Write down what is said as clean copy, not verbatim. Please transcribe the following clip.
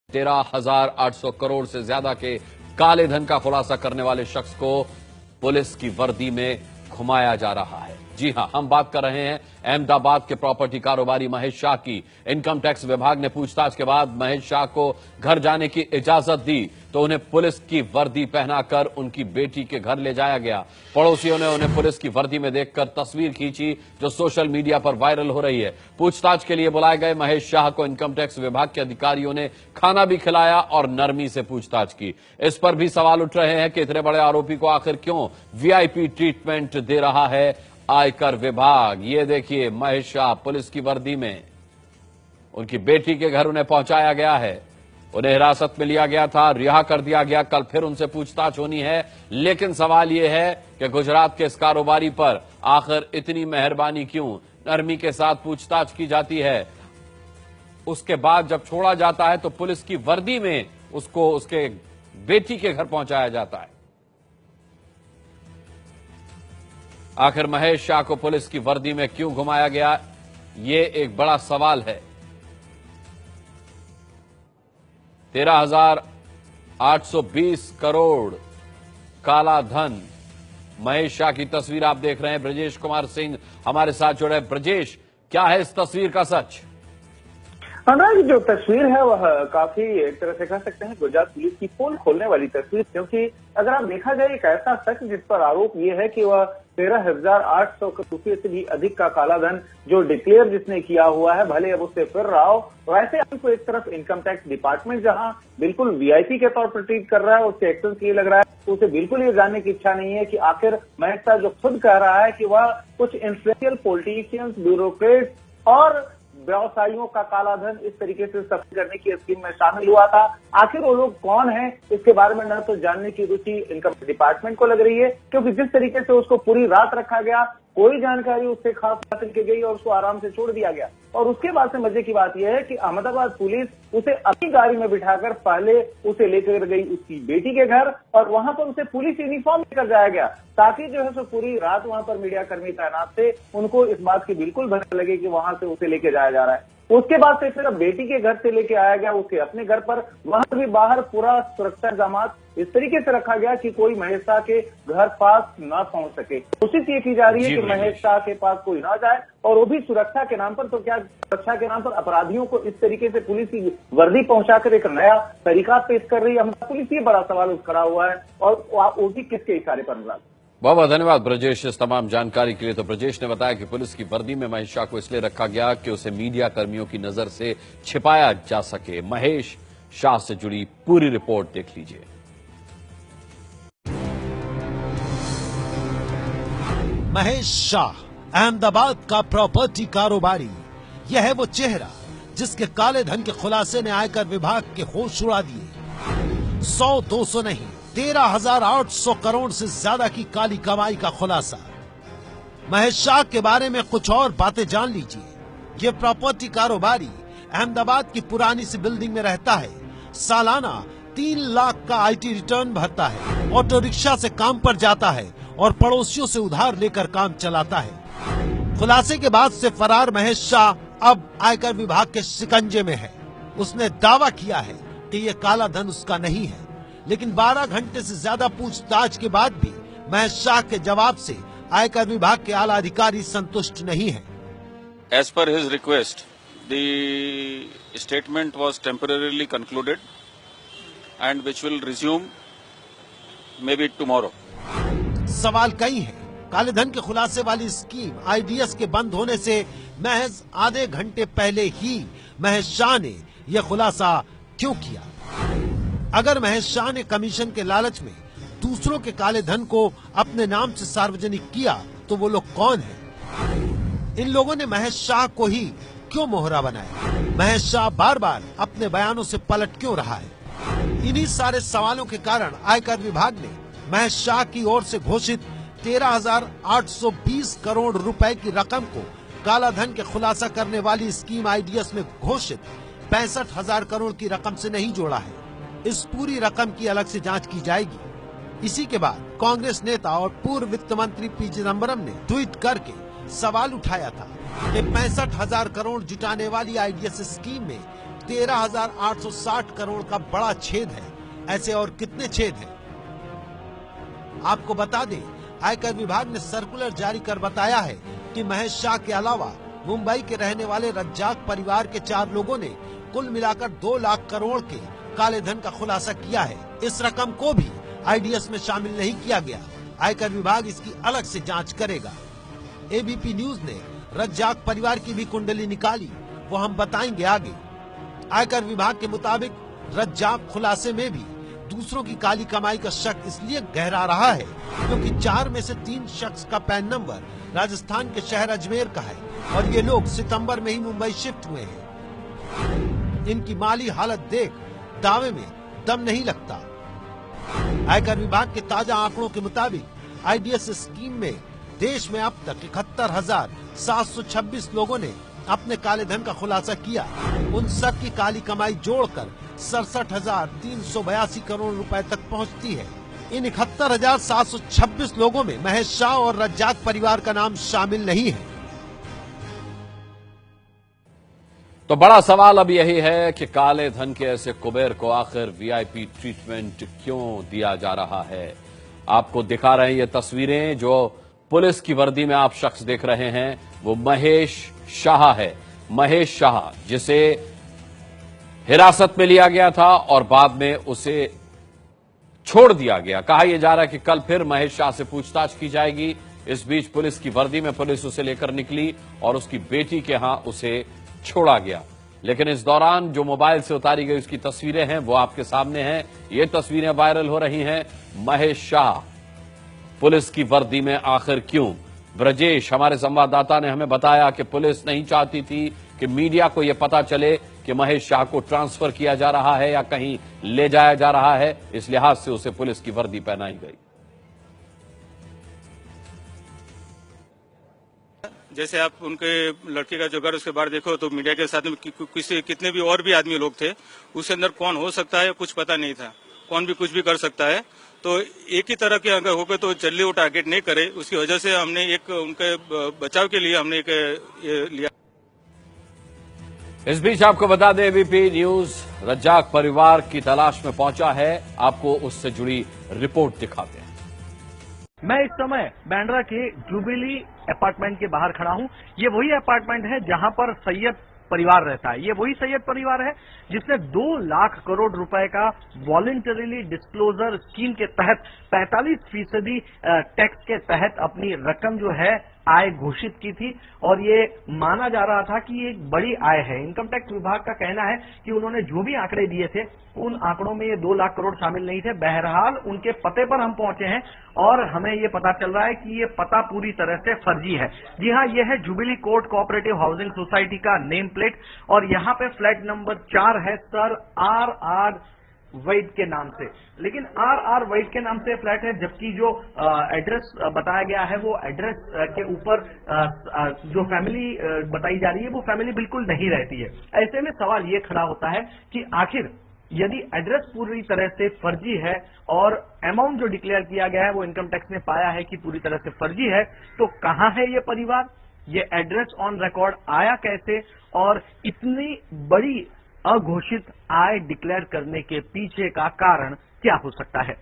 13,800 करोड़ से ज्यादा के काले धन का खुलासा करने वाले शख्स को पुलिस की वर्दी में घुमाया जा रहा है। जी हां, हम बात कर रहे हैं अहमदाबाद के प्रॉपर्टी कारोबारी महेश शाह की। इनकम टैक्स विभाग ने पूछताछ के बाद महेश शाह को घर जाने की इजाजत दी तो उन्हें पुलिस की वर्दी पहनाकर उनकी बेटी के घर ले जाया गया। पड़ोसियों ने उन्हें पुलिस की वर्दी में देखकर तस्वीर खींची जो सोशल मीडिया पर वायरल हो रही है। पूछताछ के लिए बुलाए गए महेश शाह को इनकम टैक्स विभाग के अधिकारियों ने खाना भी खिलाया और नरमी से पूछताछ की। इस पर भी सवाल उठ रहे हैं कि इतने बड़े आरोपी को आखिर क्यों वीआईपी ट्रीटमेंट दे रहा है आयकर विभाग। ये देखिए, महेश शाह पुलिस की वर्दी में, उनकी बेटी के घर उन्हें पहुंचाया गया है, उन्हें हिरासत में लिया गया था, रिहा कर दिया गया। कल फिर उनसे पूछताछ होनी है, लेकिन सवाल यह है कि गुजरात के इस कारोबारी पर आखिर इतनी मेहरबानी क्यों, नरमी के साथ पूछताछ की जाती है। उसके बाद जब छोड़ा जाता है तो पुलिस की वर्दी में उसको उसके बेटी के घर पहुंचाया जाता है। आखिर महेश शाह को पुलिस की वर्दी में क्यों घुमाया गया, ये एक बड़ा सवाल है। 13,820 करोड़ काला धन। महेश शाह की तस्वीर आप देख रहे हैं। ब्रजेश कुमार सिंह हमारे साथ जुड़े हैं। ब्रजेश, क्या है इस तस्वीर का सच? अनुराग, जो तस्वीर है वह काफी एक तरह से कह सकते हैं गुजरात पुलिस की पोल खोलने वाली तस्वीर, क्योंकि अगर आप देखा जाए एक ऐसा शख्स जिस पर आरोप ये है कि वह 13,800 रुपये से भी अधिक का काला धन जो डिक्लेयर जिसने किया हुआ है, भले अब उससे फिर रहा हो, वैसे आपको एक तरफ इनकम टैक्स डिपार्टमेंट जहां बिल्कुल वीआईपी के तौर पर ट्रीट कर रहा है, उसके एक्शन के लिए लग रहा है, तो उसे बिल्कुल ये जानने की इच्छा नहीं है कि आखिर महेश शाह जो खुद कह रहा है कि वह कुछ इन्फ्लुएंशियल पॉलिटिशियंस, ब्यूरोक्रेट्स और व्यवसायियों का काला धन इस तरीके से सफाई करने की स्कीम में शामिल हुआ था, आखिर वो लोग कौन हैं, इसके बारे में न तो जानने की रुचि इनकम डिपार्टमेंट को लग रही है, क्योंकि जिस तरीके से उसको पूरी रात रखा गया, कोई जानकारी उससे खास हासिल की गई और उसको आराम से छोड़ दिया गया। और उसके बाद से मजे की बात यह है कि अहमदाबाद पुलिस उसे अपनी गाड़ी में बिठाकर पहले उसे लेकर गई उसकी बेटी के घर और वहां पर उसे पुलिस यूनिफॉर्म लेकर जाया गया, ताकि जो है सो पूरी रात वहां पर मीडिया कर्मी तैनात थे, उनको इस बात की बिल्कुल भनक लगे कि वहां से उसे लेके जाया जा रहा है। उसके बाद से फिर बेटी के घर से लेके आया गया उसके अपने घर पर, वहां भी बाहर पूरा सुरक्षा इंतजाम इस तरीके से रखा गया कि कोई महेश शाह के घर पास न पहुंच सके। कोशिश ये की जा रही है कि महेश शाह के पास कोई ना जाए, और वो भी सुरक्षा के नाम पर। तो क्या सुरक्षा के नाम पर अपराधियों को इस तरीके से पुलिस की वर्दी पहुंचाकर एक नया तरीका पेश कर रही है पुलिस, ये बड़ा सवाल खड़ा हुआ है, और वो भी किसके इशारे पर? बहुत बहुत धन्यवाद ब्रजेश इस तमाम जानकारी के लिए। तो ब्रजेश ने बताया कि पुलिस की वर्दी में महेश शाह को इसलिए रखा गया कि उसे मीडिया कर्मियों की नजर से छिपाया जा सके। महेश शाह से जुड़ी पूरी रिपोर्ट देख लीजिए। महेश शाह, अहमदाबाद का प्रॉपर्टी कारोबारी। यह है वो चेहरा जिसके काले धन के खुलासे ने आयकर विभाग के होश उड़ा दिए। 100-200 नहीं, 13,800 करोड़ से ज्यादा की काली कमाई का खुलासा। महेश शाह के बारे में कुछ और बातें जान लीजिए। ये प्रॉपर्टी कारोबारी अहमदाबाद की पुरानी सी बिल्डिंग में रहता है। सालाना 3 लाख का आईटी रिटर्न भरता है, ऑटो रिक्शा से काम पर जाता है और पड़ोसियों से उधार लेकर काम चलाता है। खुलासे के बाद से फरार महेश शाह अब आयकर विभाग के शिकंजे में है। उसने दावा किया है कि ये काला धन उसका नहीं है, लेकिन 12 घंटे से ज्यादा पूछताछ के बाद भी महेश शाह के जवाब से आयकर विभाग के आला अधिकारी संतुष्ट नहीं है। As per his request, the statement was temporarily concluded and which will resume maybe tomorrow. सवाल कई हैं। काले धन के खुलासे वाली स्कीम आईडीएस के बंद होने से महज आधे घंटे पहले ही महेश शाह ने यह खुलासा क्यों किया? अगर महेश शाह ने कमीशन के लालच में दूसरों के काले धन को अपने नाम से सार्वजनिक किया, तो वो लोग कौन हैं? इन लोगों ने महेश शाह को ही क्यों मोहरा बनाया? महेश शाह बार बार अपने बयानों से पलट क्यों रहा है? इन्हीं सारे सवालों के कारण आयकर विभाग ने महेश शाह की ओर से घोषित 13,820 करोड़ रुपए की रकम को काला धन के खुलासा करने वाली स्कीम आईडीएस में घोषित 65,000 करोड़ की रकम से नहीं जोड़ा है। इस पूरी रकम की अलग से जांच की जाएगी। इसी के बाद कांग्रेस नेता और पूर्व वित्त मंत्री पी चिदम्बरम ने ट्वीट करके सवाल उठाया था कि 65,000 करोड़ जुटाने वाली आईडीएस स्कीम में 13,860 करोड़ का बड़ा छेद है। ऐसे और कितने छेद हैं? आपको बता दें, आयकर विभाग ने सर्कुलर जारी कर बताया है कि महेश शाह के अलावा मुंबई के रहने वाले रज्जाक परिवार के 4 लोगों ने कुल मिलाकर 2 लाख करोड़ के काले धन का खुलासा किया है। इस रकम को भी आईडीएस में शामिल नहीं किया गया। आयकर विभाग इसकी अलग से जांच करेगा। एबीपी न्यूज ने रज्जाक परिवार की भी कुंडली निकाली, वो हम बताएंगे आगे। आयकर विभाग के मुताबिक रज्जाक खुलासे में भी दूसरों की काली कमाई का शक इसलिए गहरा रहा है क्योंकि 4 में से 3 शख्स का पैन नंबर राजस्थान के शहर अजमेर का है और ये लोग सितंबर में ही मुंबई शिफ्ट हुए हैं। इनकी माली हालत देख दावे में दम नहीं लगता। आयकर विभाग के ताजा आंकड़ों के मुताबिक आईडीएस स्कीम में देश में अब तक 71,726 लोगों ने अपने काले धन का खुलासा किया। उन सब की काली कमाई जोड़कर 67,382 करोड़ रुपए तक पहुंचती है। इन 71,726 लोगों में महेश शाह और रज्जाक परिवार का नाम शामिल नहीं है। तो बड़ा सवाल अब यही है कि काले धन के ऐसे कुबेर को आखिर वीआईपी ट्रीटमेंट क्यों दिया जा रहा है। आपको दिखा रहे हैं ये तस्वीरें। जो पुलिस की वर्दी में आप शख्स देख रहे हैं वो महेश शाह है। महेश शाह जिसे हिरासत में लिया गया था और बाद में उसे छोड़ दिया गया। कहा यह जा रहा है कि कल फिर महेश शाह से पूछताछ की जाएगी। इस बीच पुलिस की वर्दी में पुलिस उसे लेकर निकली और उसकी बेटी के यहां उसे छोड़ा गया। लेकिन इस दौरान जो मोबाइल से उतारी गई उसकी तस्वीरें हैं वो आपके सामने हैं। ये तस्वीरें वायरल हो रही हैं। महेश शाह पुलिस की वर्दी में आखिर क्यों? ब्रजेश हमारे संवाददाता ने हमें बताया कि पुलिस नहीं चाहती थी कि मीडिया को यह पता चले कि महेश शाह को ट्रांसफर किया जा रहा है या कहीं ले जाया जा रहा है। इस लिहाज से उसे पुलिस की वर्दी पहनाई गई। जैसे आप उनके लड़के का जो घर उसके बाहर देखो तो मीडिया के साथ में कितने भी और भी आदमी लोग थे, उसके अंदर कौन हो सकता है कुछ पता नहीं था। कौन भी कुछ भी कर सकता है। तो एक ही तरह के अगर हो गए तो जल्दी वो टारगेट नहीं करे, उसकी वजह से हमने एक उनके बचाव के लिए हमने एक ये लिया। इस बीच आपको बता दें एबीपी न्यूज रज्जाक परिवार की तलाश में पहुंचा है। आपको उससे जुड़ी रिपोर्ट दिखाते हैं। मैं इस समय बांद्रा के जुबिली अपार्टमेंट के बाहर खड़ा हूं। ये वही अपार्टमेंट है जहां पर सैयद परिवार रहता है। ये वही सैयद परिवार है जिसने 2 लाख करोड़ रुपए का वॉलंटरीली डिस्क्लोजर स्कीम के तहत 45% टैक्स के तहत अपनी रकम जो है आय घोषित की थी और ये माना जा रहा था कि ये एक बड़ी आय है। इनकम टैक्स विभाग का कहना है कि उन्होंने जो भी आंकड़े दिए थे उन आंकड़ों में ये 2 लाख करोड़ शामिल नहीं थे। बहरहाल उनके पते पर हम पहुंचे हैं और हमें ये पता चल रहा है कि ये पता पूरी तरह से फर्जी है। जी हाँ, ये है jubilee court cooperative housing society का नेम प्लेट और यहाँ पे फ्लैट नंबर 4 है सर आर वैद के नाम से। लेकिन आर वैद के नाम से फ्लैट है, जबकि जो एड्रेस बताया गया है वो एड्रेस के ऊपर जो फैमिली बताई जा रही है वो फैमिली बिल्कुल नहीं रहती है। ऐसे में सवाल ये खड़ा होता है कि आखिर यदि एड्रेस पूरी तरह से फर्जी है और अमाउंट जो डिक्लेयर किया गया है वो इनकम टैक्स ने पाया है कि पूरी तरह से फर्जी है, तो कहां है ये परिवार? ये एड्रेस ऑन रिकॉर्ड आया कैसे और इतनी बड़ी अघोषित आय डिक्लेयर करने के पीछे का कारण क्या हो सकता है?